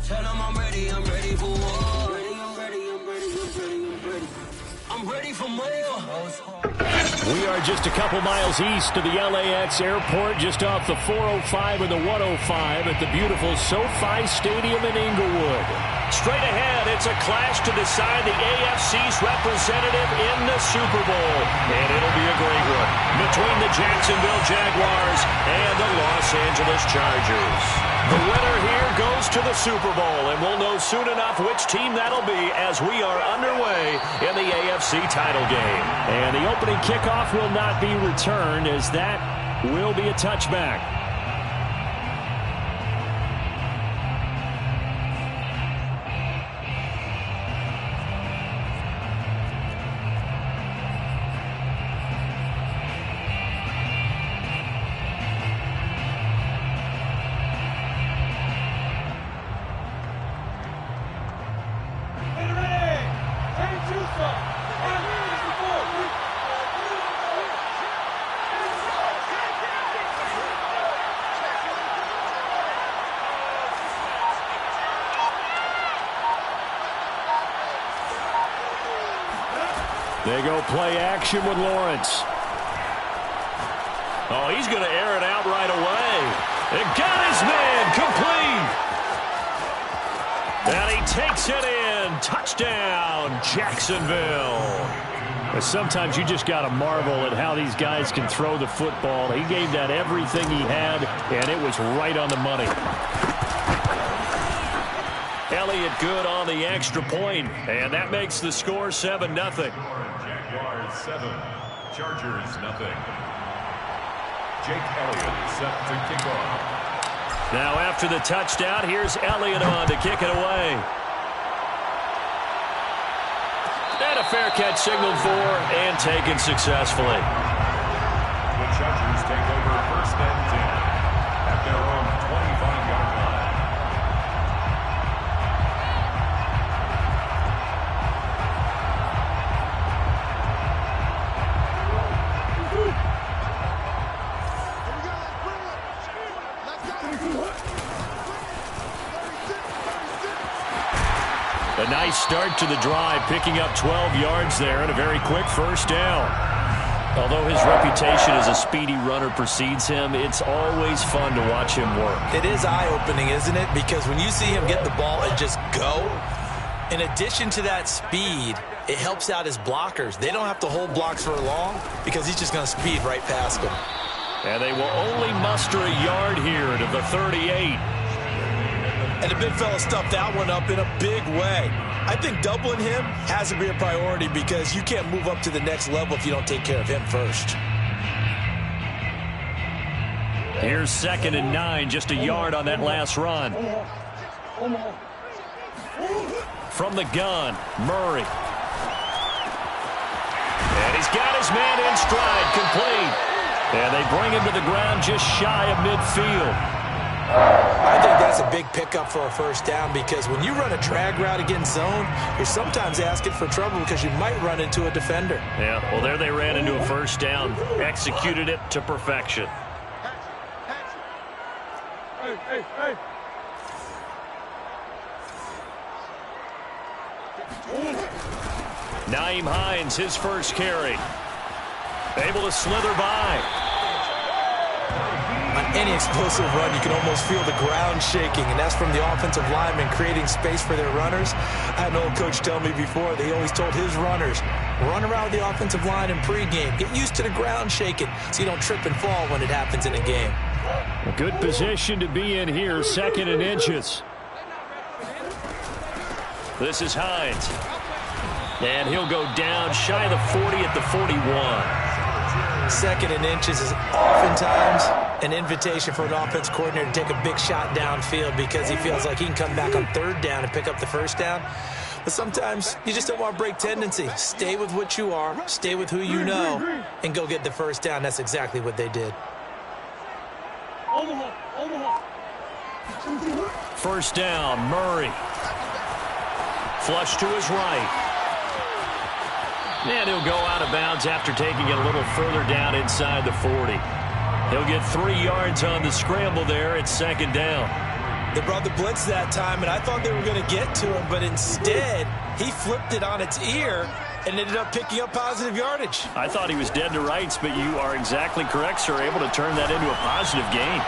Tell them I'm ready for war. I'm ready for more. We are just a couple miles east of the LAX airport, just off the 405 and the 105 at the beautiful SoFi Stadium in Inglewood. Straight ahead, it's a clash to decide the AFC's representative in the Super Bowl. And it'll be a great one between the Jacksonville Jaguars and the Los Angeles Chargers. The winner here goes to the Super Bowl, and we'll know soon enough which team that'll be as we are underway in the AFC title game. And the opening kickoff will not be returned, as that will be a touchback. They go play action with Lawrence. Oh, he's going to air it out right away. And got his man complete. And he takes it in. Touchdown, Jacksonville. Sometimes you just got to marvel at how these guys can throw the football. He gave that everything he had, and it was right on the money. Elliott good on the extra point, and that makes the score 7-0. Jaguars 7, Chargers 0. Jake Elliott set to kick off. Now after the touchdown, here's Elliott on to kick it away. And a fair catch signaled for and taken successfully. The Chargers take over first and 10 at their own 25-yard line. A nice start to the drive, picking up 12 yards there and a very quick first down. Although his reputation as a speedy runner precedes him, it's always fun to watch him work. It is eye-opening, isn't it? Because when you see him get the ball and just go, in addition to that speed, it helps out his blockers. They don't have to hold blocks for long because he's just going to speed right past them. And they will only muster a yard here to the 38. And the big fella stuffed that one up in a big way. I think doubling him has to be a priority because you can't move up to the next level if you don't take care of him first. Here's 2nd and 9, just a yard on that last run. From the gun, Murray. And he's got his man in stride, complete. And they bring him to the ground just shy of midfield. I think that's a big pickup for a first down because when you run a drag route against zone, you're sometimes asking for trouble because you might run into a defender. Yeah, well, there they ran into a first down, executed it to perfection. Hey. Nyheim Hines, his first carry. Able to slither by. On any explosive run, you can almost feel the ground shaking, and that's from the offensive linemen creating space for their runners. I had an old coach tell me before, they always told his runners, run around the offensive line in pregame. Get used to the ground shaking so you don't trip and fall when it happens in a game. A good position to be in here, 2nd and inches. This is Hines. And he'll go down shy of the 40 at the 41. 2nd and inches is oftentimes an invitation for an offense coordinator to take a big shot downfield because he feels like he can come back on 3rd down and pick up the first down. But sometimes you just don't want to break tendency. Stay with what you are, stay with who you know, and go get the first down. That's exactly what they did. First down, Murray. Flush to his right. And he'll go out of bounds after taking it a little further down inside the 40. He'll get 3 yards on the scramble there at 2nd down. They brought the blitz that time, and I thought they were going to get to him, but instead, he flipped it on its ear and ended up picking up positive yardage. I thought he was dead to rights, but you are exactly correct, sir. Able to turn that into a positive gain.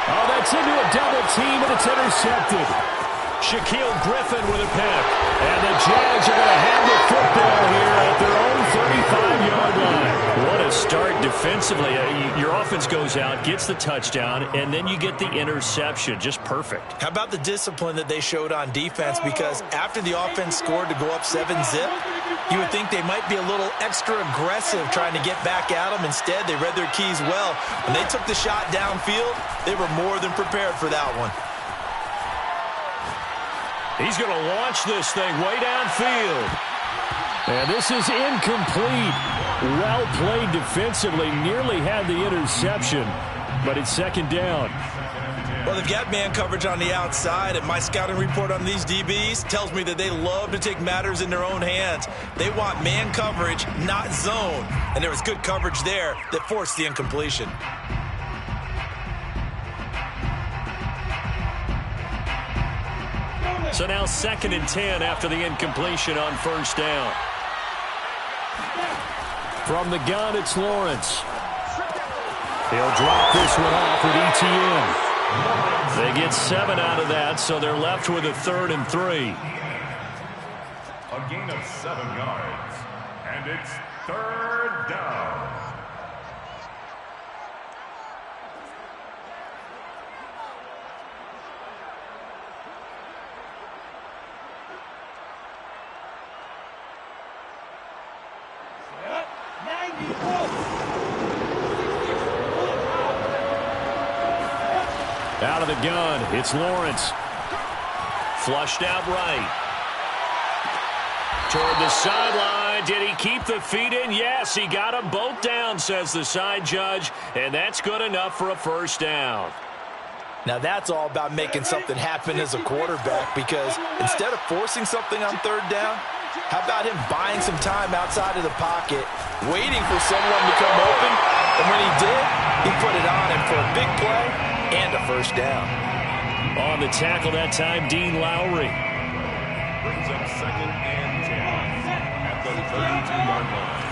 Oh, that's into a double team, and it's intercepted. Shaquille Griffin with a pick. And the Jags are going to have the football here at their own 35-yard line. What a start defensively. Your offense goes out, gets the touchdown, and then you get the interception. Just perfect. How about the discipline that they showed on defense? Because after the offense scored to go up 7-zip, you would think they might be a little extra aggressive trying to get back at them. Instead, they read their keys well. When they took the shot downfield, they were more than prepared for that one. He's going to launch this thing way downfield. And this is incomplete. Well played defensively. Nearly had the interception, but it's second down. Well, they've got man coverage on the outside, and my scouting report on these DBs tells me that they love to take matters in their own hands. They want man coverage, not zone. And there was good coverage there that forced the incompletion. So now 2nd and 10 after the incompletion on first down. From the gun, it's Lawrence. He'll drop this one off with ETN. They get 7 out of that, so they're left with a 3rd and 3. A gain of 7 yards. And it's 3rd down. Out of the gun, it's Lawrence. Flushed out right. Toward the sideline. Did he keep the feet in? Yes, he got them both down, says the side judge. And that's good enough for a first down. Now that's all about making something happen as a quarterback, because instead of forcing something on 3rd down, how about him buying some time outside of the pocket, waiting for someone to come open, and when he did, he put it on him for a big play and a first down. On the tackle that time, Dean Lowry. Brings up 2nd and 10 at the 32-yard line.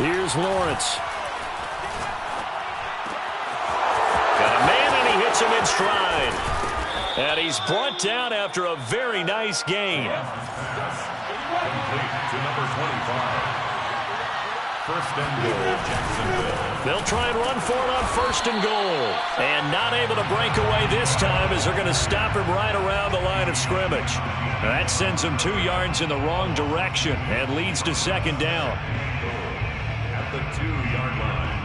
Here's Lawrence. Got a man, and he hits him in stride. And he's brought down after a very nice gain. Complete to number 25. 1st and goal, Jacksonville. They'll try and run for it on 1st and goal. And not able to break away this time, as they're going to stop him right around the line of scrimmage. That sends him 2 yards in the wrong direction and leads to 2nd down. At the 2-yard line.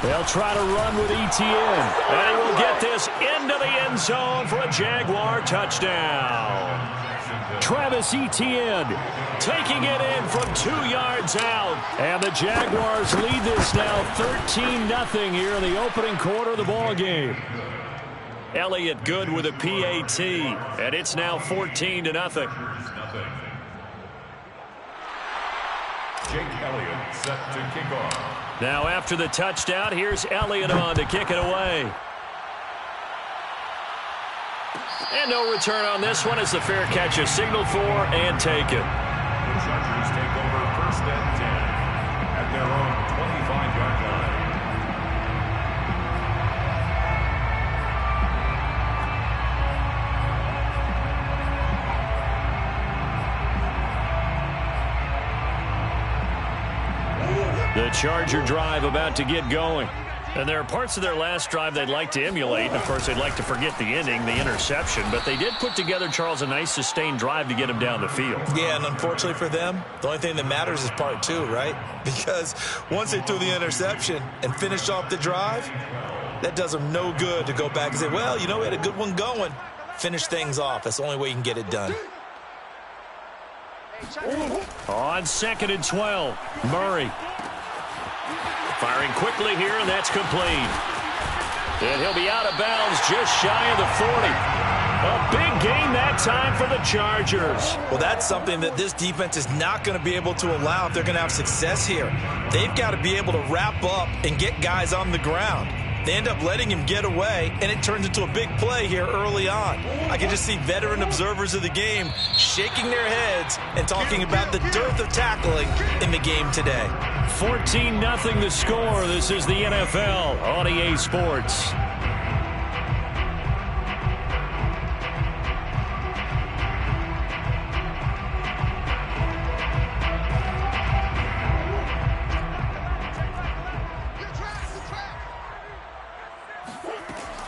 They'll try to run with ETN. And he will get this into the end zone for a Jaguar touchdown. Travis Etienne Taking it in from 2 yards out. And the Jaguars lead this now 13-0 here in the opening quarter of the ball game. Elliott good with a PAT. And it's now 14-0. Jake Elliott set to kick off. Now after the touchdown, here's Elliott on to kick it away. And no return on this one as the fair catch is signaled for and taken. The Chargers take over 1st and 10 at their own 25-yard line. The Charger drive about to get going. And there are parts of their last drive they'd like to emulate. And, of course, they'd like to forget the ending, the interception. But they did put together, Charles, a nice sustained drive to get him down the field. Yeah, and unfortunately for them, the only thing that matters is part 2, right? Because once they threw the interception and finished off the drive, that does them no good to go back and say, well, you know, we had a good one going. Finish things off. That's the only way you can get it done. On 2nd and 12, Murray. Firing quickly here, and that's complete. And he'll be out of bounds just shy of the 40. A big gain that time for the Chargers. Well, that's something that this defense is not going to be able to allow if they're going to have success here. They've got to be able to wrap up and get guys on the ground. They end up letting him get away, and it turns into a big play here early on. I can just see veteran observers of the game shaking their heads and talking about the dearth of tackling in the game today. 14-0 the score. This is the NFL on EA Sports.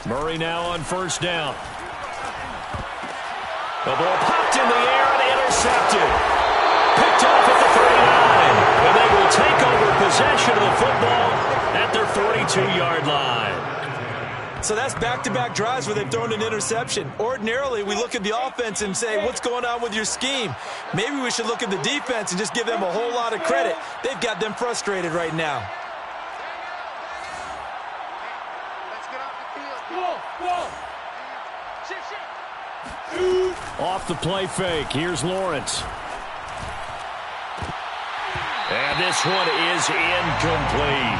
Murray now on first down. The ball popped in the air and intercepted. Picked off at the 39. And they will take over possession of the football at their 42-yard line. So that's back-to-back drives where they've thrown an interception. Ordinarily, we look at the offense and say, what's going on with your scheme? Maybe we should look at the defense and just give them a whole lot of credit. They've got them frustrated right now. Off the play fake. Here's Lawrence. And this one is incomplete.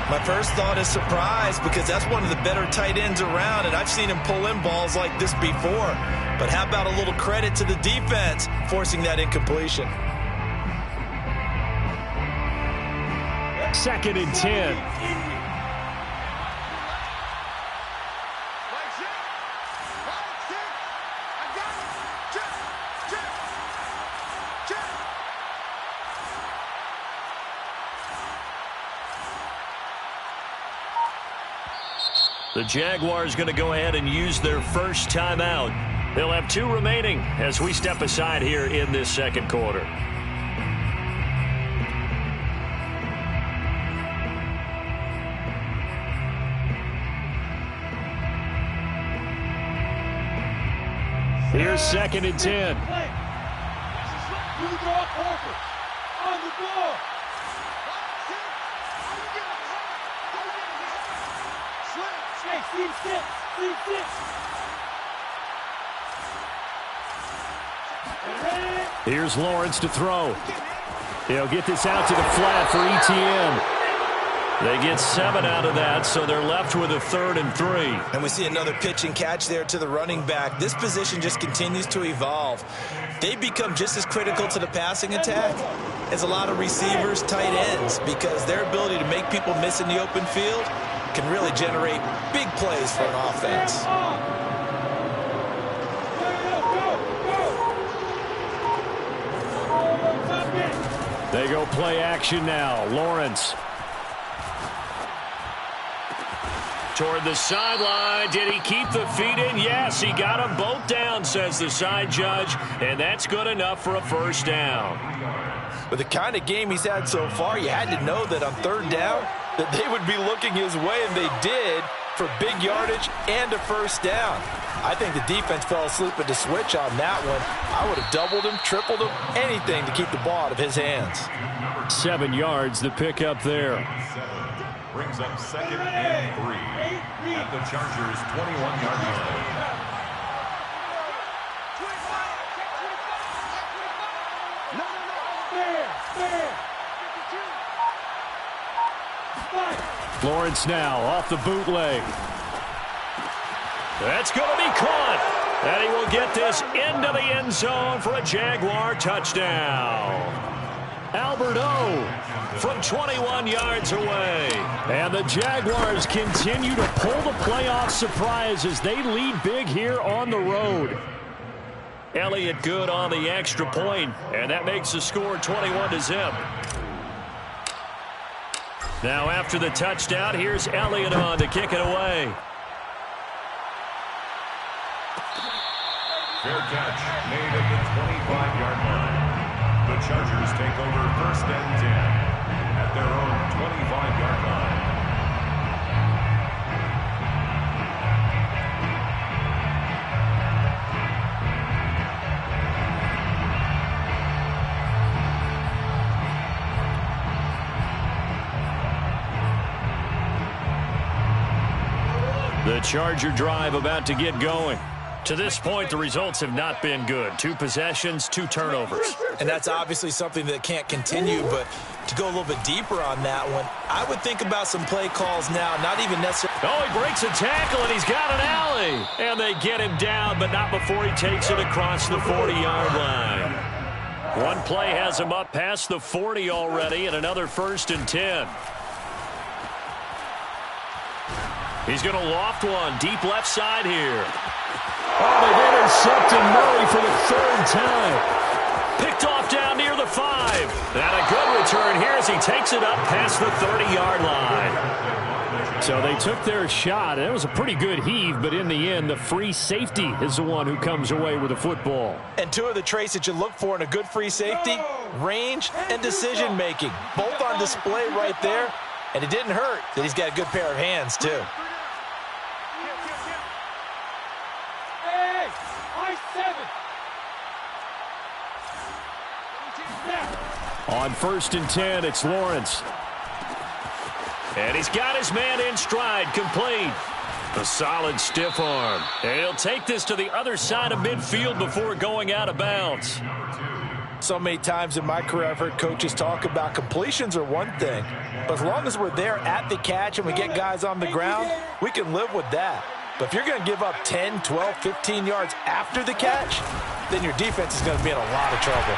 My first thought is surprise because that's one of the better tight ends around, and I've seen him pull in balls like this before. But how about a little credit to the defense forcing that incompletion? 2nd and 10. The Jaguars going to go ahead and use their first timeout. They'll have 2 remaining as we step aside here in this second quarter. Here's 2nd and 10. On the ball. Here's Lawrence to throw. He'll get this out to the flat for ETN. They get 7 out of that, so they're left with a 3rd and 3. And we see another pitch and catch there to the running back. This position just continues to evolve. They become just as critical to the passing attack as a lot of receivers, tight ends, because their ability to make people miss in the open field can really generate big plays for an offense. They go play action now. Lawrence. Toward the sideline. Did he keep the feet in? Yes, he got them both down, says the side judge, and that's good enough for a first down. With the kind of game he's had so far, you had to know that on 3rd down that they would be looking his way, and they did, for big yardage and a first down. I think the defense fell asleep at the switch on that one. I would have doubled him, tripled him, anything to keep the ball out of his hands. 7 yards, the pickup there. Brings up 2nd and 3 at the Chargers' 21-yard line. Lawrence now off the bootleg. That's going to be caught. And he will get this into the end zone for a Jaguar touchdown. Albert O from 21 yards away. And the Jaguars continue to pull the playoff surprise as they lead big here on the road. Elliott good on the extra point, and that makes the score 21-0. Now after the touchdown, here's Elliott on to kick it away. Fair catch made at the 25-yard line. The Chargers take over 1st and 10 at their own 25-yard line. The Charger drive about to get going. To this point, the results have not been good. 2 possessions, 2 turnovers. And that's obviously something that can't continue, but to go a little bit deeper on that one, I would think about some play calls now, not even necessarily. Oh, he breaks a tackle, and he's got an alley. And they get him down, but not before he takes it across the 40-yard line. One play has him up past the 40 already, and another 1st and 10. He's going to loft one deep left side here. Oh, they've intercepted Murray for the 3rd time. Picked off down near the 5. And a good return here as he takes it up past the 30-yard line. So they took their shot. It was a pretty good heave, but in the end, the free safety is the one who comes away with the football. And 2 of the traits that you look for in a good free safety, range and decision-making. Both on display right there. And it didn't hurt that he's got a good pair of hands, too. On 1st and 10, it's Lawrence. And he's got his man in stride, complete. A solid stiff arm. And he'll take this to the other side of midfield before going out of bounds. So many times in my career, I've heard coaches talk about completions are one thing. But as long as we're there at the catch and we get guys on the ground, we can live with that. But if you're going to give up 10, 12, 15 yards after the catch, then your defense is going to be in a lot of trouble.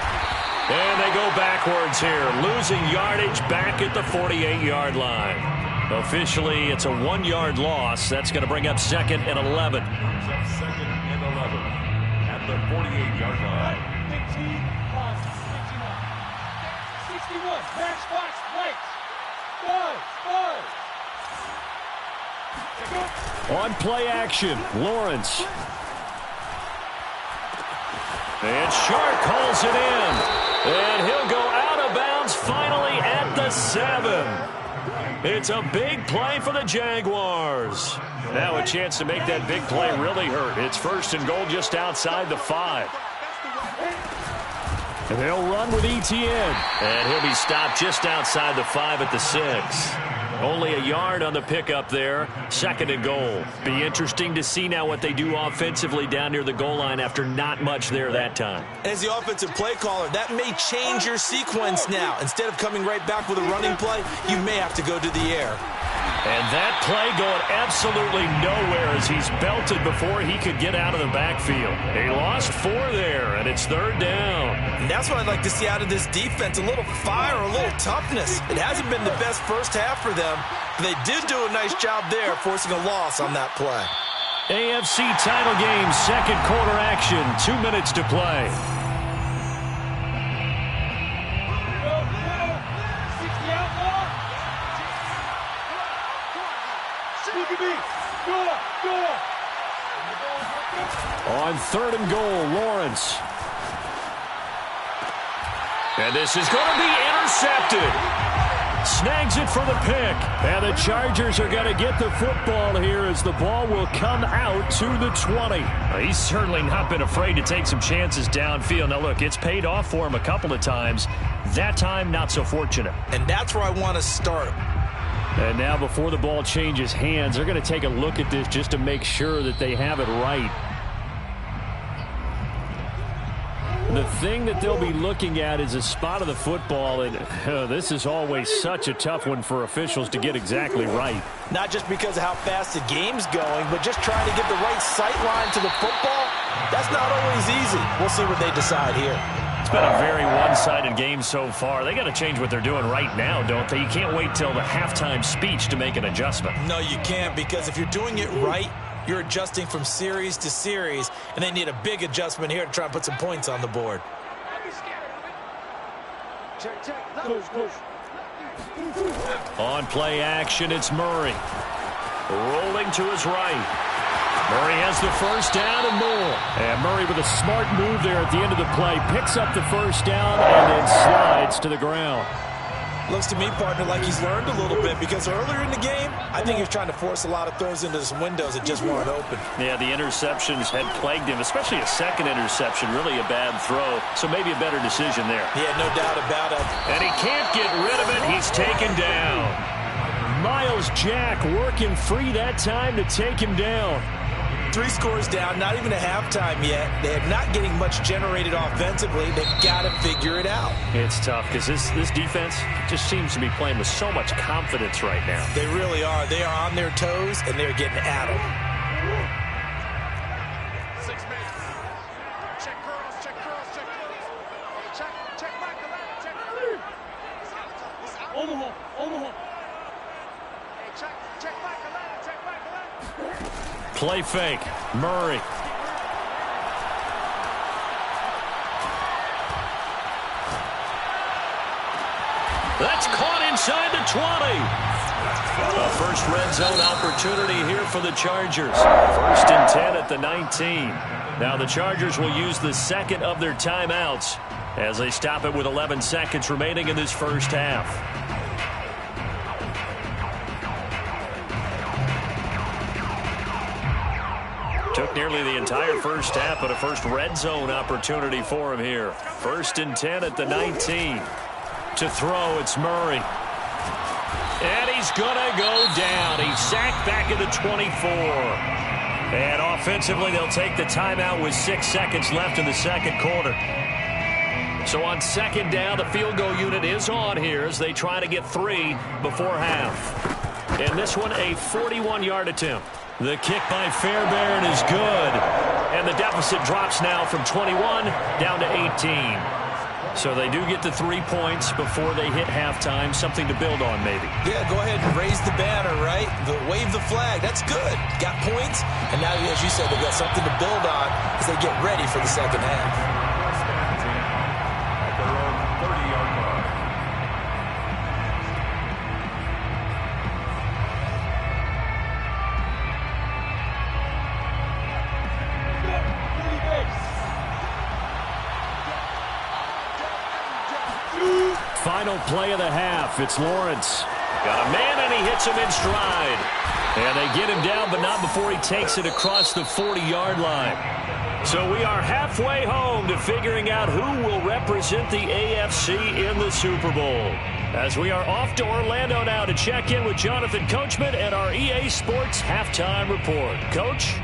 And they go backwards here, losing yardage back at the 48-yard line. Officially, it's a 1-yard loss. That's going to bring up 2nd and 11. 2nd and 11 at the 48-yard line. 61, match box, lights. 5. On play action, Lawrence. And Shark calls it in. And he'll go out of bounds finally at the 7. It's a big play for the Jaguars. Now a chance to make that big play really hurt. It's 1st and goal just outside the 5. And they'll run with ETN. And he'll be stopped just outside the 5 at the 6. Only a yard on the pickup there. 2nd and goal. Be interesting to see now what they do offensively down near the goal line after not much there that time. As the offensive play caller, that may change your sequence now. Instead of coming right back with a running play, you may have to go to the air. And that play going absolutely nowhere as he's belted before he could get out of the backfield. He lost 4 there, and it's 3rd down. And that's what I'd like to see out of this defense, a little fire, a little toughness. It hasn't been the best first half for them, but they did do a nice job there forcing a loss on that play. AFC title game, 2nd quarter action, 2 minutes to play. On 3rd and goal, Lawrence. And this is going to be intercepted. Snags it for the pick. And the Chargers are going to get the football here as the ball will come out to the 20. He's certainly not been afraid to take some chances downfield. Now, look, it's paid off for him a couple of times. That time, not so fortunate. And that's where I want to start. And now before the ball changes hands, they're going to take a look at this just to make sure that they have it right. The thing that they'll be looking at is a spot of the football, and this is always such a tough one for officials to get exactly right. Not just because of how fast the game's going, but just trying to get the right sight line to the football. That's not always easy. We'll see what they decide here. It's been a very one-sided game so far. They got to change what they're doing right now, don't they? You can't wait till the halftime speech to make an adjustment. No, you can't, because if you're doing it right, you're adjusting from series to series, and they need a big adjustment here to try and put some points on the board. On play action, it's Murray. Rolling to his right. Murray has the 1st down and more. And Murray with a smart move there at the end of the play. Picks up the 1st down and then slides to the ground. Looks to me, partner, like he's learned a little bit, because earlier in the game, I think he was trying to force a lot of throws into some windows that just weren't open. Yeah, the interceptions had plagued him, especially a 2nd interception, really a bad throw. So maybe a better decision there. Yeah, no doubt about it. And he can't get rid of it. He's taken down. Miles allows Jack working free that time to take him down. 3 scores down, not even a halftime yet. They're not getting much generated offensively. They've got to figure it out. It's tough because this defense just seems to be playing with so much confidence right now. They really are. They are on their toes, and they're getting at them. 6 minutes. Check curls, check curls, check curls. Check Michael out, check Omaha. Hey, check Michael out, check Michael out. Play fake. Murray. That's caught inside the 20. A first red zone opportunity here for the Chargers. 1st and 10 at the 19. Now the Chargers will use the second of their timeouts as they stop it with 11 seconds remaining in this first half. Took nearly the entire first half, but a first red zone opportunity for him here. 1st and 10 at the 19. To throw, it's Murray. And he's going to go down. He's sacked back at the 24. And offensively, they'll take the timeout with 6 seconds left in the second quarter. So on 2nd down, the field goal unit is on here as they try to get 3 before half. And this one, a 41-yard attempt. The kick by Fairbairn is good. And the deficit drops now from 21 down to 18. So they do get the 3 points before they hit halftime. Something to build on, maybe. Yeah, go ahead and raise the banner, right? Wave the flag. That's good. Got points. And now, as you said, they've got something to build on as they get ready for the second half. At their own 30-yard line. Final play of the half. It's Lawrence. Got a man, and he hits him in stride. And they get him down, but not before he takes it across the 40-yard line. So we are halfway home to figuring out who will represent the AFC in the Super Bowl. As we are off to Orlando now to check in with Jonathan Coachman and our EA Sports Halftime Report. Coach?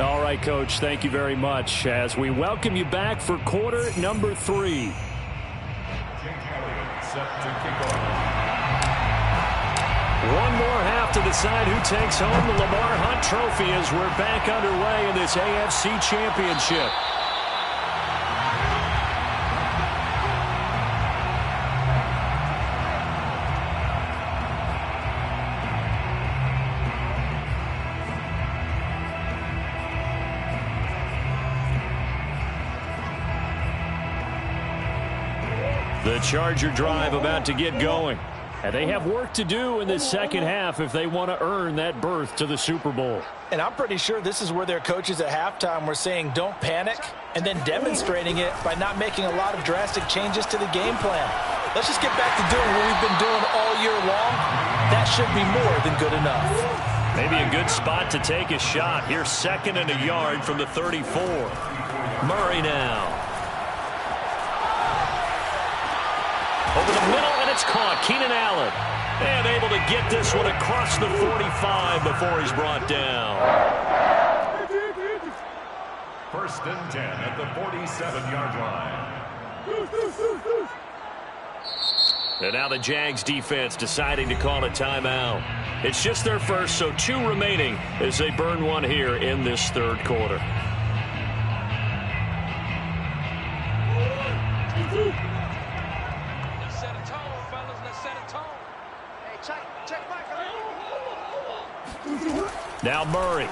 All right, Coach, thank you very much as we welcome you back for quarter number 3. Set to kick off. One more half to decide who takes home the Lamar Hunt Trophy as we're back underway in this AFC Championship. The Charger drive about to get going. And they have work to do in this second half if they want to earn that berth to the Super Bowl. And I'm pretty sure this is where their coaches at halftime were saying don't panic and then demonstrating it by not making a lot of drastic changes to the game plan. Let's just get back to doing what we've been doing all year long. That should be more than good enough. Maybe a good spot to take a shot. Here's 2nd and a yard from the 34. Murray now. Over the middle, and it's caught. Keenan Allen. And able to get this one across the 45 before he's brought down. 1st and 10 at the 47-yard line. And now the Jags defense deciding to call a timeout. It's just their first, so 2 remaining as they burn one here in this 3rd quarter. Now Murray.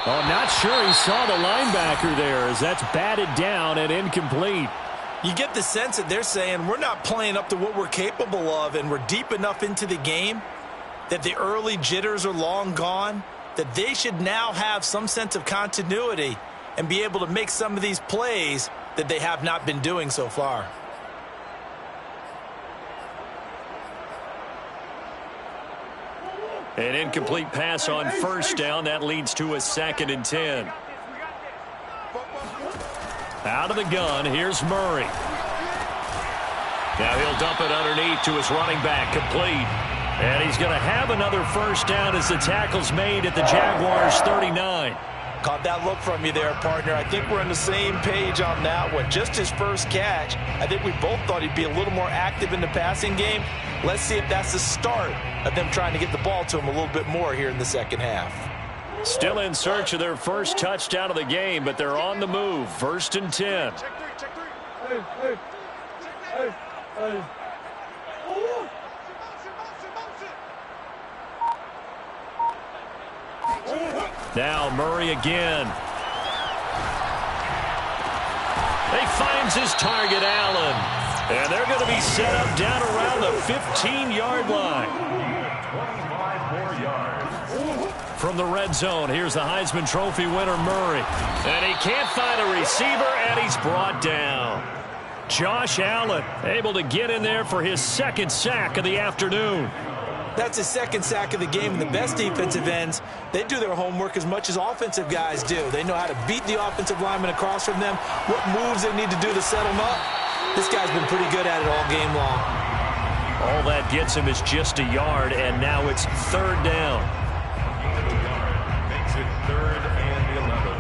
Oh, not sure he saw the linebacker there as that's batted down and incomplete. You get the sense that they're saying we're not playing up to what we're capable of, and we're deep enough into the game that the early jitters are long gone, that they should now have some sense of continuity and be able to make some of these plays that they have not been doing so far. An incomplete pass on 1st down. That leads to a 2nd and 10. Out of the gun, here's Murray. Now he'll dump it underneath to his running back, complete. And he's going to have another first down as the tackle's made at the Jaguars' 39. Caught that look from you there, partner. I think we're on the same page on that one. Just his first catch. I think we both thought he'd be a little more active in the passing game. Let's see if that's the start of them trying to get the ball to him a little bit more here in the second half. Still in search of their first touchdown of the game, but they're on the move. 1st and 10. Check three. Hey. Now Murray again. He finds his target, Allen. And they're going to be set up down around the 15-yard line. 25 more yards. From the red zone, here's the Heisman Trophy winner, Murray. And he can't find a receiver, and he's brought down. Josh Allen able to get in there for his second sack of the afternoon. That's his second sack of the game, and the best defensive ends, they do their homework as much as offensive guys do. They know how to beat the offensive lineman across from them, what moves they need to do to set them up. This guy's been pretty good at it all game long. All that gets him is just a yard, and now it's 3rd down. Makes it 3rd and 11.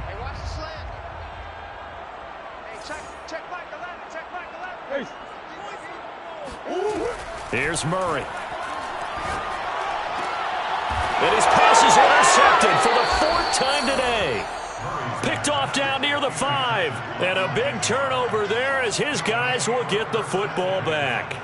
Hey, watch the slant. Hey, check back the ladder. Check back the ladder. Here's Murray. And his pass is intercepted for the 4th time today. Picked off down near the 5. And a big turnover there as his guys will get the football back.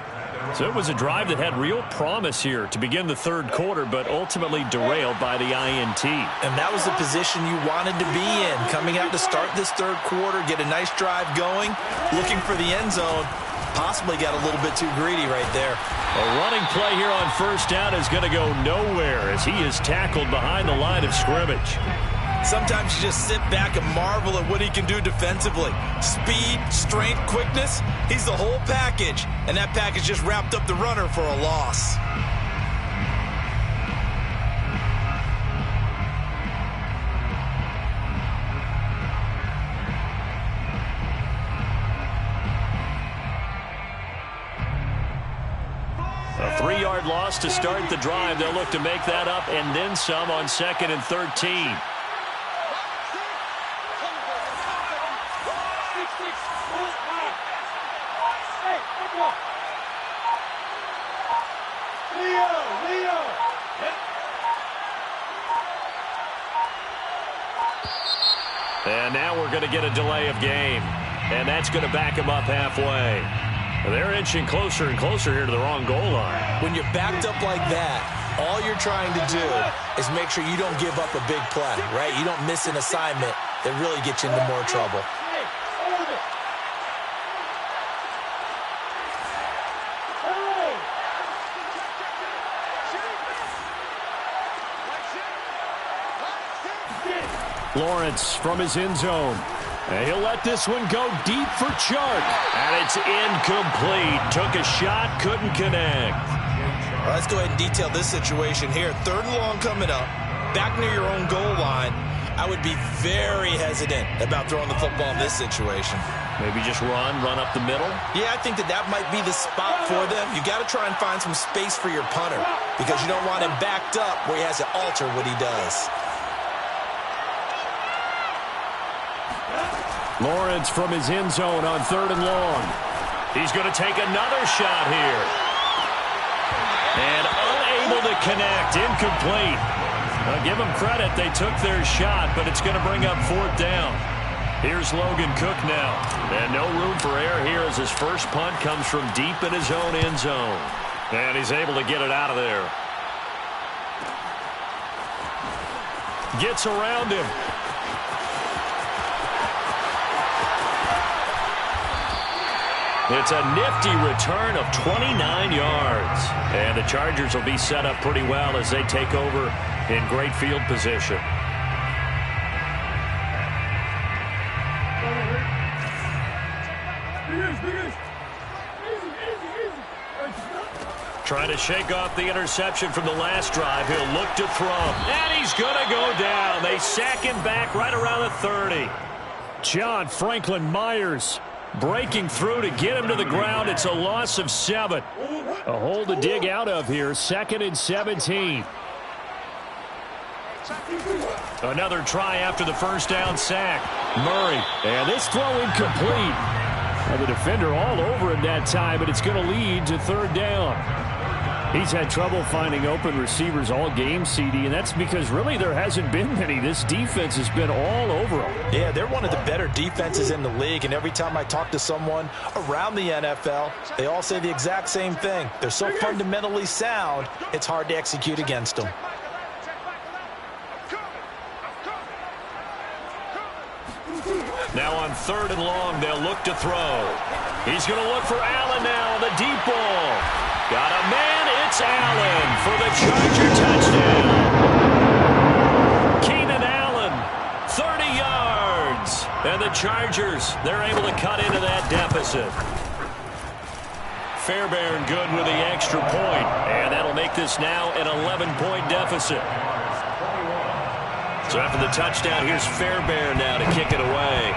So it was a drive that had real promise here to begin the 3rd quarter, but ultimately derailed by the INT. And that was the position you wanted to be in. Coming out to start this 3rd quarter, get a nice drive going, looking for the end zone. Possibly got a little bit too greedy right there. A running play here on 1st down is going to go nowhere as he is tackled behind the line of scrimmage. Sometimes you just sit back and marvel at what he can do defensively. Speed, strength, quickness, he's the whole package. And that package just wrapped up the runner for a loss. A 3-yard loss to start the drive. They'll look to make that up and then some on 2nd and 13. And now we're going to get a delay of game. And that's going to back them up halfway. They're inching closer and closer here to the wrong goal line. When you're backed up like that, all you're trying to do is make sure you don't give up a big play, right? You don't miss an assignment that really gets you into more trouble. Lawrence from his end zone. And he'll let this one go deep for Chark. And it's incomplete. Took a shot, couldn't connect. Well, let's go ahead and detail this situation here. 3rd and long coming up. Back near your own goal line. I would be very hesitant about throwing the football in this situation. Maybe just run up the middle? Yeah, I think that might be the spot for them. You got to try and find some space for your punter because you don't want him backed up where he has to alter what he does. Lawrence from his end zone on 3rd and long. He's going to take another shot here. And unable to connect. Incomplete. Now give them credit. They took their shot, but it's going to bring up 4th down. Here's Logan Cook now. And no room for error here as his first punt comes from deep in his own end zone. And he's able to get it out of there. Gets around him. It's a nifty return of 29 yards. And the Chargers will be set up pretty well as they take over in great field position. Trying to shake off the interception from the last drive. He'll look to throw. And he's going to go down. They sack him back right around the 30. John Franklin Myers breaking through to get him to the ground. It's a loss of 7. A hole to dig out of here. 2nd and 17. Another try after the first down sack. Murray. And this throw incomplete. And the defender all over him that time, but it's going to lead to 3rd down. He's had trouble finding open receivers all game, CD, and that's because really there hasn't been many. This defense has been all over them. Yeah, they're one of the better defenses in the league, and every time I talk to someone around the NFL, they all say the exact same thing. They're so fundamentally sound, it's hard to execute against them. Now on 3rd and long, they'll look to throw. He's going to look for Allen now on the deep ball. Got a man, it's Allen for the Charger touchdown. Keenan Allen, 30 yards. And the Chargers, they're able to cut into that deficit. Fairbairn good with the extra point. And that'll make this now an 11-point deficit. So after the touchdown, here's Fairbairn now to kick it away.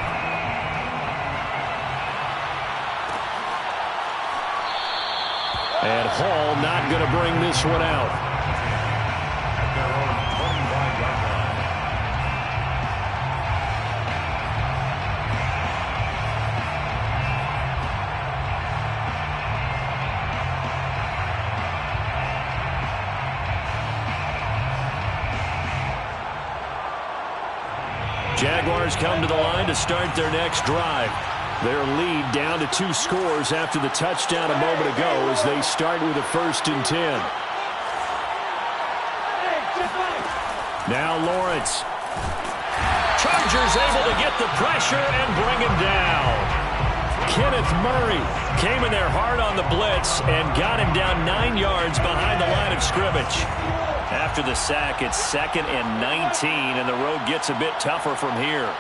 And Hall not going to bring this one out. At their own 25-yard line. Jaguars come to the line to start their next drive. Their lead down to 2 scores after the touchdown a moment ago as they start with a 1st and 10. Now Lawrence. Chargers able to get the pressure and bring him down. Kenneth Murray came in there hard on the blitz and got him down 9 yards behind the line of scrimmage. After the sack, it's 2nd and 19, and the road gets a bit tougher from here.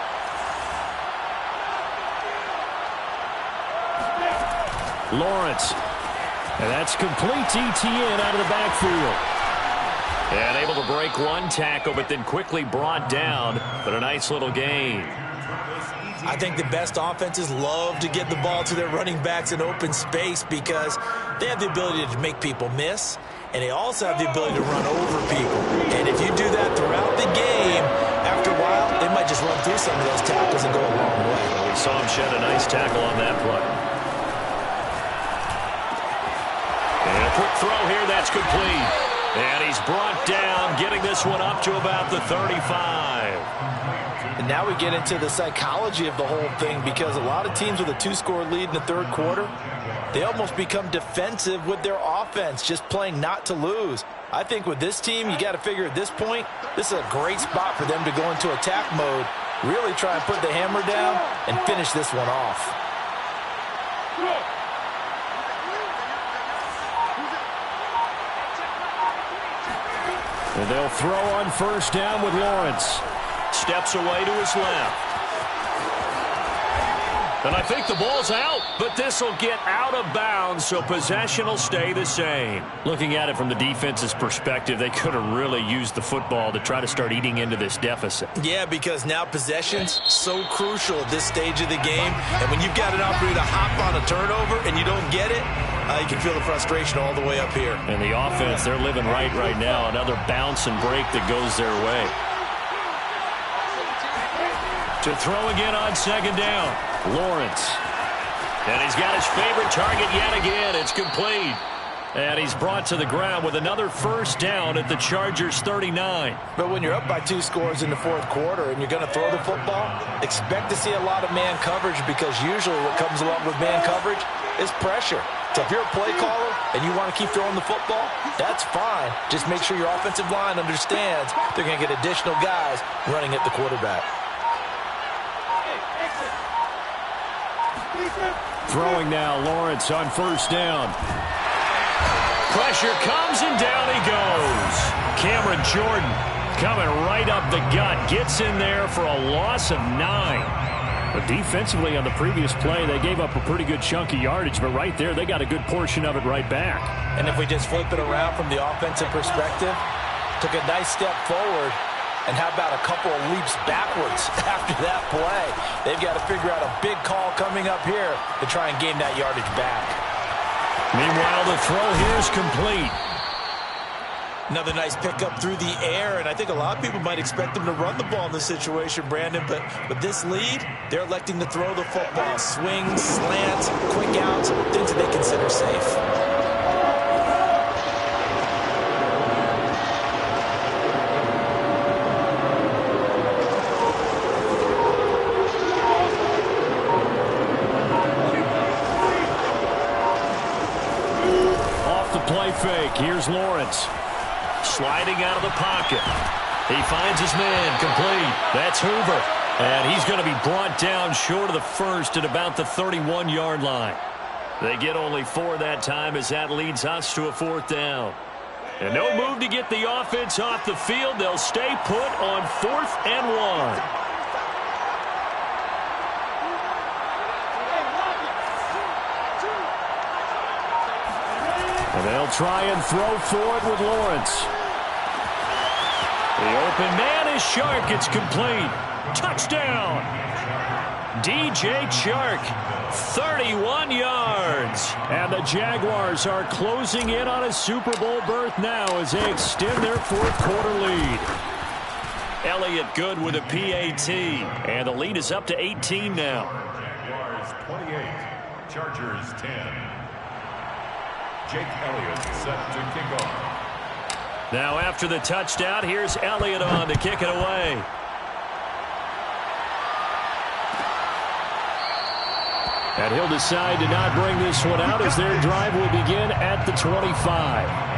Lawrence. And that's complete to Etienne out of the backfield. And able to break one tackle, but then quickly brought down. But a nice little gain. I think the best offenses love to get the ball to their running backs in open space because they have the ability to make people miss, and they also have the ability to run over people. And if you do that throughout the game, after a while, they might just run through some of those tackles and go a long way. We saw him shed a nice tackle on that play. And a quick throw here, that's complete. And he's brought down, getting this one up to about the 35. And now we get into the psychology of the whole thing because a lot of teams with a 2-score lead in the 3rd quarter, they almost become defensive with their offense, just playing not to lose. I think with this team, you got to figure at this point, this is a great spot for them to go into attack mode, really try and put the hammer down and finish this one off. And they'll throw on 1st down with Lawrence. Steps away to his left. And I think the ball's out, but this will get out of bounds, so possession will stay the same. Looking at it from the defense's perspective, they could have really used the football to try to start eating into this deficit. Yeah, because now possession's so crucial at this stage of the game. And when you've got an opportunity to hop on a turnover and you don't get it, you can feel the frustration all the way up here. And the offense, they're living right now. Another bounce and break that goes their way. To throw again on 2nd down. Lawrence. And he's got his favorite target yet again. It's complete. And he's brought to the ground with another 1st down at the Chargers 39. But when you're up by 2 scores in the 4th quarter and you're going to throw the football, expect to see a lot of man coverage because usually what comes along with man coverage is pressure. So if you're a play caller and you want to keep throwing the football, that's fine. Just make sure your offensive line understands they're going to get additional guys running at the quarterback. Throwing now, Lawrence on 1st down. Pressure comes and down he goes. Cameron Jordan coming right up the gut. Gets in there for a loss of 9. But defensively on the previous play, they gave up a pretty good chunk of yardage, but right there, they got a good portion of it right back. And if we just flip it around from the offensive perspective, took a nice step forward, and how about a couple of leaps backwards after that play? They've got to figure out a big call coming up here to try and gain that yardage back. Meanwhile, the throw here is complete. Another nice pickup through the air, and I think a lot of people might expect them to run the ball in this situation, Brandon, but with this lead, they're electing to throw the football. Swings, slants, quick outs, things that they consider safe. Off the play fake, here's Lawrence. Sliding out of the pocket. He finds his man, complete. That's Hoover. And he's going to be brought down short of the first at about the 31-yard line. They get only 4 that time as that leads us to a 4th down. And no move to get the offense off the field. They'll stay put on 4th and 1. And they'll try and throw for it with Lawrence. The open man is Chark. It's complete. Touchdown. DJ Chark, 31 yards. And the Jaguars are closing in on a Super Bowl berth now as they extend their 4th quarter lead. Elliott good with a PAT. And the lead is up to 18 now. Jaguars 28, Chargers 10. Jake Elliott set to kick off. Now after the touchdown, here's Elliott on to kick it away. And he'll decide to not bring this one out as their drive will begin at the 25.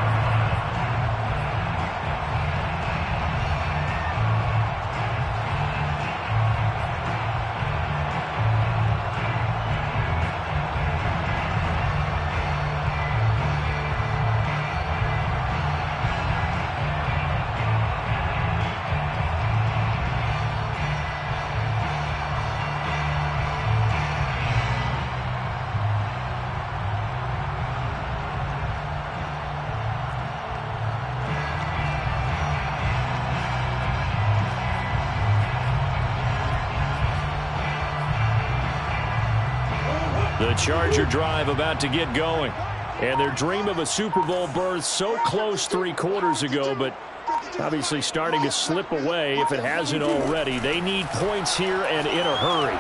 The Charger drive about to get going. And their dream of a Super Bowl berth so close 3 quarters ago, but obviously starting to slip away if it hasn't already. They need points here and in a hurry.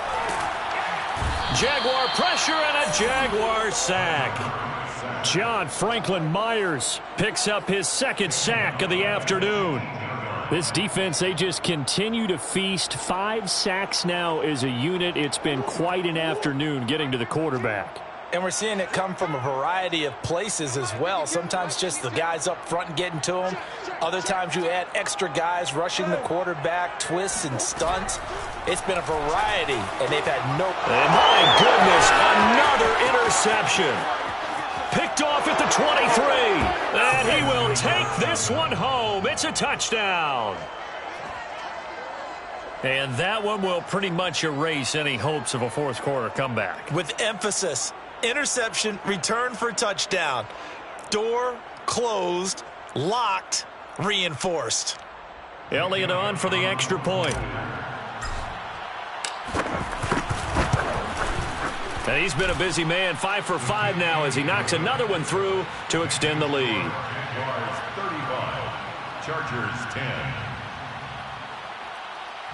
Jaguar pressure and a Jaguar sack. John Franklin Myers picks up his 2nd sack of the afternoon. This defense, they just continue to feast. 5 sacks now as a unit. It's been quite an afternoon getting to the quarterback. And we're seeing it come from a variety of places as well. Sometimes just the guys up front and getting to him. Other times you add extra guys rushing the quarterback, twists and stunts. It's been a variety, and they've had no... And my goodness, another interception. Picked off at the 23. And he will take this one home. It's a touchdown. And that one will pretty much erase any hopes of a 4th quarter comeback. With emphasis, interception, return for touchdown. Door closed, locked, reinforced. Elliott on for the extra point. And he's been a busy man, 5 for 5 now as he knocks another one through to extend the lead. Jaguars 35, Chargers 10.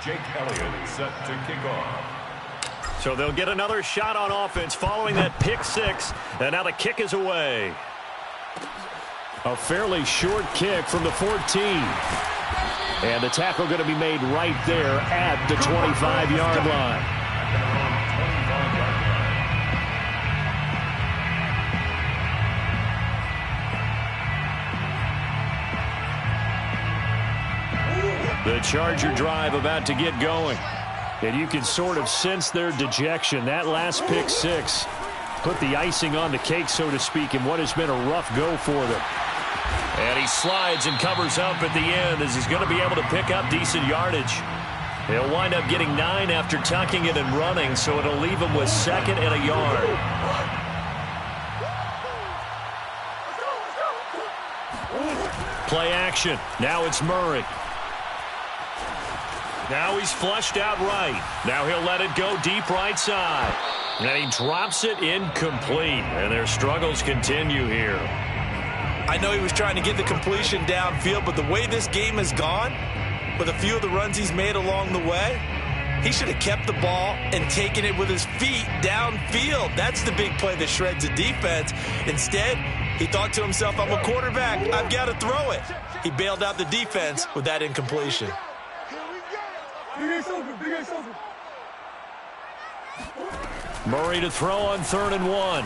Jake Elliott set to kick off. So they'll get another shot on offense following that pick 6. And now the kick is away. A fairly short kick from the 14. And the tackle going to be made right there at the 25-yard line. The Charger drive about to get going. And you can sort of sense their dejection. That last pick 6 put the icing on the cake, so to speak, in what has been a rough go for them. And he slides and covers up at the end as he's going to be able to pick up decent yardage. He'll wind up getting 9 after tucking it and running, so it'll leave him with 2nd and a yard. Play action. Now it's Murray. Now he's flushed out right. Now he'll let it go deep right side. And he drops it incomplete. And their struggles continue here. I know he was trying to get the completion downfield, but the way this game has gone, with a few of the runs he's made along the way, he should have kept the ball and taken it with his feet downfield. That's the big play that shreds the defense. Instead, he thought to himself, I'm a quarterback. I've got to throw it. He bailed out the defense with that incompletion. Murray to throw on 3rd and 1.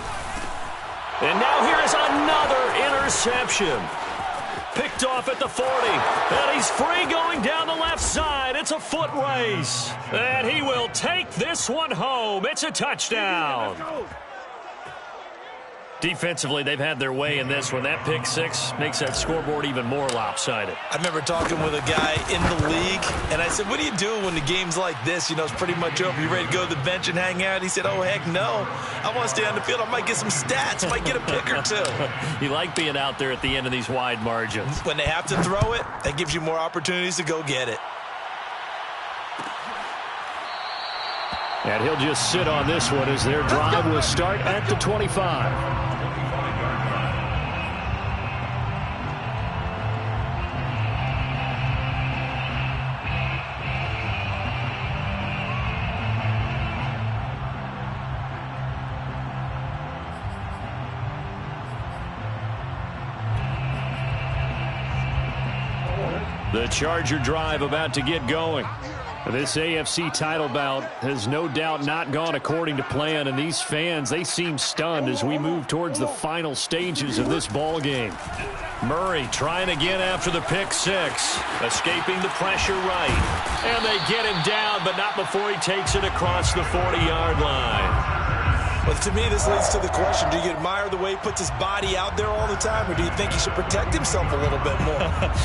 And now here is another interception. Picked off at the 40. And he's free going down the left side. It's a foot race. And he will take this one home. It's a touchdown. Defensively, they've had their way in this one. That pick 6 makes that scoreboard even more lopsided. I remember talking with a guy in the league, and I said, what do you do when the game's like this? You know, it's pretty much over. You ready to go to the bench and hang out? He said, oh, heck no. I want to stay on the field. I might get some stats. Might get a pick or two. You like being out there at the end of these wide margins. When they have to throw it, that gives you more opportunities to go get it. And he'll just sit on this one as their drive will start at the 25. The Charger drive about to get going. This AFC title bout has no doubt not gone according to plan, and these fans, they seem stunned as we move towards the final stages of this ball game. Murray trying again after the pick 6, escaping the pressure right. And they get him down, but not before he takes it across the 40-yard line. Well, to me, this leads to the question, do you admire the way he puts his body out there all the time, or do you think he should protect himself a little bit more?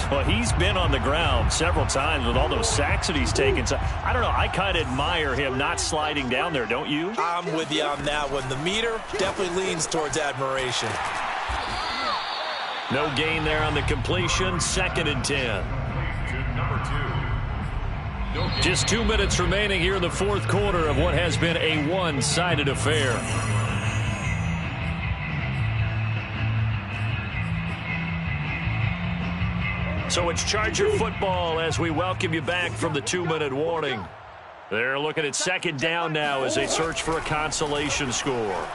Well, he's been on the ground several times with all those sacks that he's taken. So, I don't know, I kind of admire him not sliding down there, don't you? I'm with you on that one. The meter definitely leans towards admiration. No gain there on the completion, 2nd and 10. Number 2. Just 2 minutes remaining here in the 4th quarter of what has been a one-sided affair. So it's Charger football as we welcome you back from the 2-minute warning. They're looking at 2nd down now as they search for a consolation score.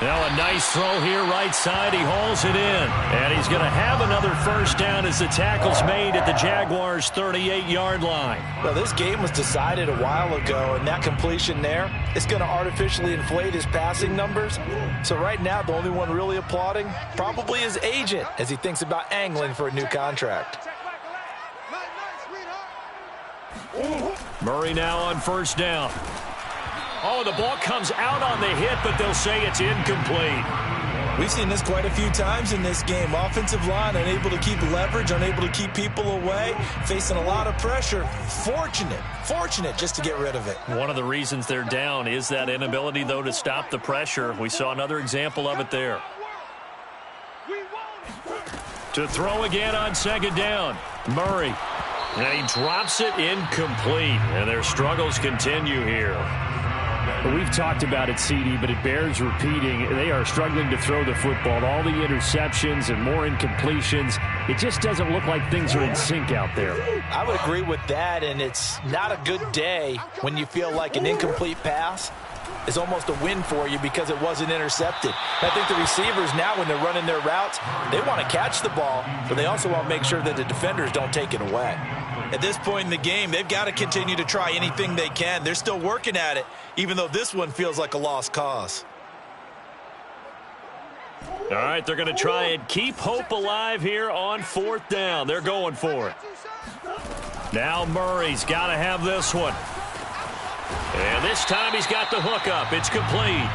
Now a nice throw here right side. He hauls it in. And he's going to have another first down as the tackle's made at the Jaguars' 38-yard line. Well, this game was decided a while ago, and that completion there is going to artificially inflate his passing numbers. So right now, the only one really applauding probably his agent as he thinks about angling for a new contract. Murray now on first down. Oh, the ball comes out on the hit, but they'll say it's incomplete. We've seen this quite a few times in this game. Offensive line unable to keep leverage, unable to keep people away, facing a lot of pressure. Fortunate just to get rid of it. One of the reasons they're down is that inability, though, to stop the pressure. We saw another example of it there. To throw again on 2nd down, Murray. And he drops it incomplete, and their struggles continue here. We've talked about it, CD, but it bears repeating. They are struggling to throw the football. All the interceptions and more incompletions. It just doesn't look like things are in sync out there. I would agree with that, and it's not a good day when you feel like an incomplete pass is almost a win for you because it wasn't intercepted. I think the receivers now, when they're running their routes, they want to catch the ball, but they also want to make sure that the defenders don't take it away. At this point in the game, they've got to continue to try anything they can. They're still working at it, even though this one feels like a lost cause. All right, they're going to try and keep hope alive here on 4th down. They're going for it. Now Murray's got to have this one. And this time he's got the hook up. It's complete.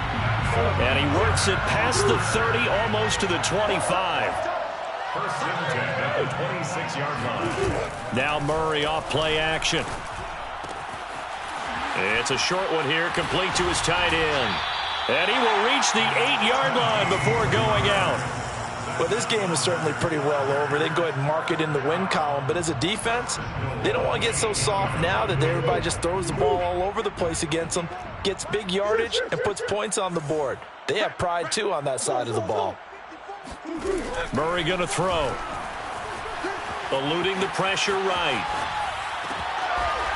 And he works it past the 30, almost to the 25. First and 10 at the 26-yard line. Now Murray off play action. It's a short one here, complete to his tight end. And he will reach the 8-yard line before going out. Well, this game is certainly pretty well over. They can go ahead and mark it in the win column. But as a defense, they don't want to get so soft now that everybody just throws the ball all over the place against them, gets big yardage, and puts points on the board. They have pride, too, on that side of the ball. Murray going to throw. Eluding the pressure right.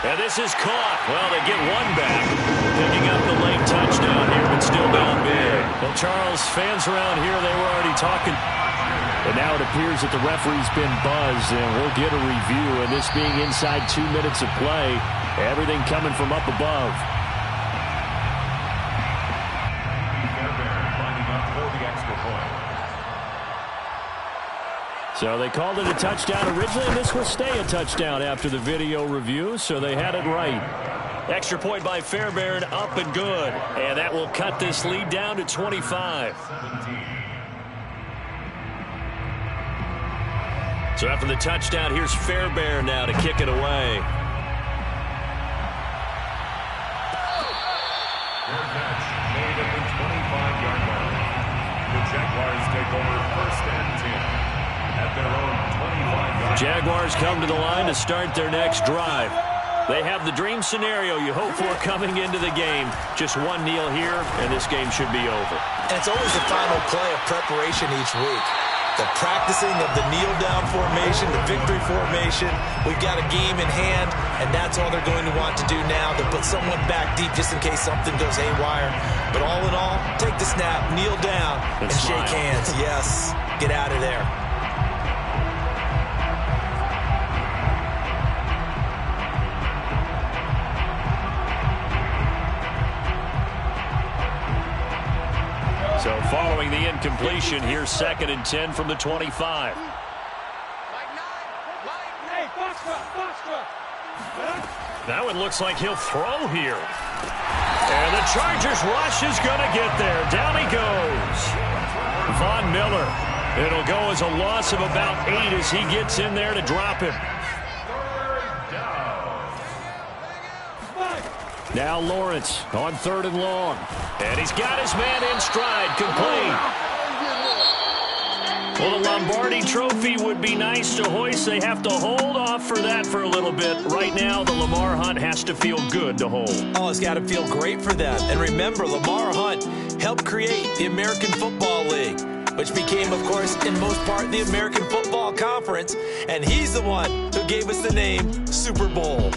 And this is caught. Well, they get one back. Picking up the late touchdown here, but still down big. Well, Charles, fans around here, they were already talking. And now it appears that the referee's been buzzed, and we'll get a review. And this being inside 2 minutes of play, everything coming from up above. Lining up for the extra point. So they called it a touchdown originally, and this will stay a touchdown after the video review, so they had it right. Extra point by Fairbairn, up and good. And that will cut this lead down to 25. So after the touchdown, here's Fairbairn now to kick it away. Their catch made at the 25-yard line. The Jaguars take over first and 10. At their own 25-yard. Jaguars come to the line to start their next drive. They have the dream scenario you hope for coming into the game. Just one kneel here, and this game should be over. And it's always the final play of preparation each week. The practicing of the kneel-down formation, the victory formation. We've got a game in hand, and that's all they're going to want to do now. They'll put someone back deep just in case something goes haywire. But all in all, take the snap, kneel down, and shake hands. Yes, get out of there. So following the incompletion, here's 2nd and 10 from the 25. That one looks like he'll throw here. And the Chargers rush is going to get there. Down he goes. Von Miller. It'll go as a loss of about 8 as he gets in there to drop him. Now Lawrence on 3rd and long. And he's got his man in stride, complete. Well, the Lombardi Trophy would be nice to hoist. They have to hold off for that for a little bit. Right now, the Lamar Hunt has to feel good to hold. Oh, it's got to feel great for them. And remember, Lamar Hunt helped create the American Football League, which became, of course, in most part, the American Football Conference. And he's the one who gave us the name Super Bowl.